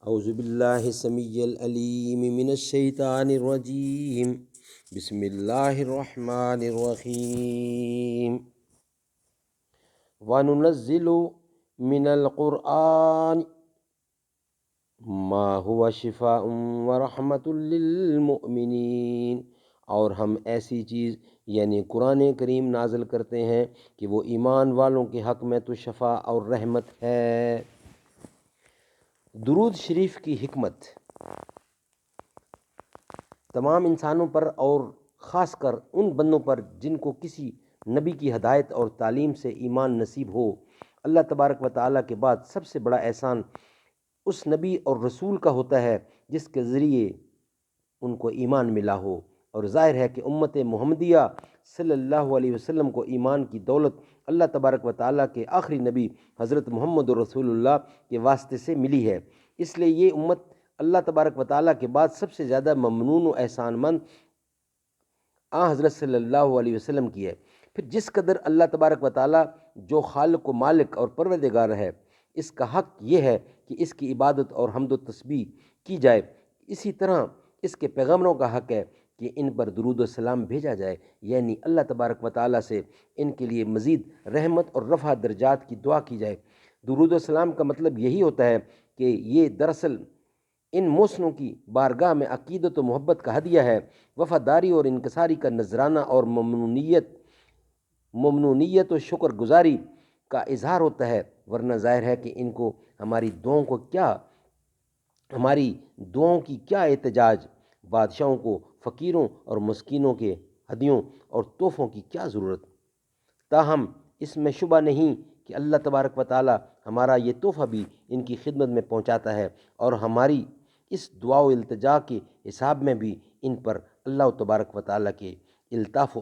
اعوذ باللہ السمیع العلیم من الشیطان الرجیم، بسم اللہ الرحمن الرحیم۔ وَنُنَزِّلُ مِنَ الْقُرْآنِ مَا هُوَ شِفَاءٌ وَرَحْمَةٌ لِّلْمُؤْمِنِينَ، اور ہم ایسی چیز یعنی قرآن کریم نازل کرتے ہیں کہ وہ ایمان والوں کے حق میں تو شفا اور رحمت ہے۔ درود شریف کی حکمت تمام انسانوں پر اور خاص کر ان بندوں پر جن کو کسی نبی کی ہدایت اور تعلیم سے ایمان نصیب ہو، اللہ تبارک و تعالیٰ کے بعد سب سے بڑا احسان اس نبی اور رسول کا ہوتا ہے جس کے ذریعے ان کو ایمان ملا ہو۔ اور ظاہر ہے کہ امت محمدیہ صلی اللہ علیہ وسلم کو ایمان کی دولت اللہ تبارک و تعالیٰ کے آخری نبی حضرت محمد رسول اللہ کے واسطے سے ملی ہے۔ اس لیے یہ امت اللہ تبارک و تعالیٰ کے بعد سب سے زیادہ ممنون و احسان مند حضرت صلی اللہ علیہ وسلم کی ہے۔ پھر جس قدر اللہ تبارک و تعالیٰ جو خالق و مالک اور پروردگار ہے، اس کا حق یہ ہے کہ اس کی عبادت اور حمد و تسبیح کی جائے، اسی طرح اس کے پیغمبروں کا حق ہے کہ ان پر درود و سلام بھیجا جائے، یعنی اللہ تبارک و تعالیٰ سے ان کے لیے مزید رحمت اور رفع درجات کی دعا کی جائے۔ درود و سلام کا مطلب یہی ہوتا ہے کہ یہ دراصل ان محسنوں کی بارگاہ میں عقیدت و محبت کا ہدیہ ہے، وفاداری اور انکساری کا نذرانہ اور ممنونیت و شکر گزاری کا اظہار ہوتا ہے، ورنہ ظاہر ہے کہ ان کو ہماری دعاؤں کی کیا احتجاج، بادشاہوں کو فقیروں اور مسکینوں کے ہدیوں اور تحفوں کی کیا ضرورت۔ تاہم اس میں شبہ نہیں کہ اللہ تبارک و تعالی ہمارا یہ تحفہ بھی ان کی خدمت میں پہنچاتا ہے، اور ہماری اس دعا و التجا کے حساب میں بھی ان پر اللہ تبارک و تعالی کے الطاف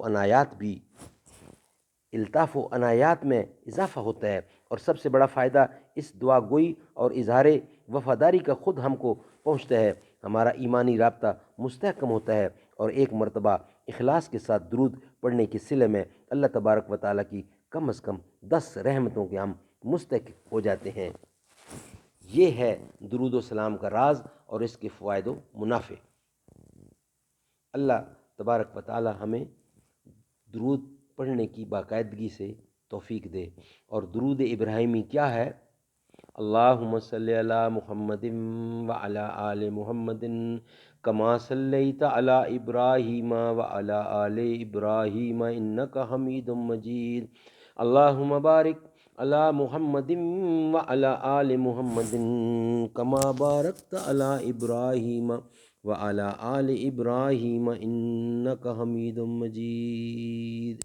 و عنایات میں اضافہ ہوتا ہے۔ اور سب سے بڑا فائدہ اس دعا گوئی اور اظہار وفاداری کا خود ہم کو پہنچتا ہے، ہمارا ایمانی رابطہ مستحکم ہوتا ہے، اور ایک مرتبہ اخلاص کے ساتھ درود پڑھنے کے صلے میں اللہ تبارک و تعالیٰ کی کم از کم 10 رحمتوں کے ہم مستحق ہو جاتے ہیں۔ یہ ہے درود و سلام کا راز اور اس کے فوائد و منافع۔ اللہ تبارک و تعالی ہمیں درود پڑھنے کی باقاعدگی سے توفیق دے۔ اور درود ابراہیمی کیا ہے؟ اللہم صلی علی محمد وعلی آل محمد کما صلیت علی ابراہیم وعلی آل ابراہیم انک حمید مجید۔ اللہم بارک علی محمد وعلی آل محمد کما بارکت علی ابراہیم وعلی آل ابراہیم انک حمید مجید۔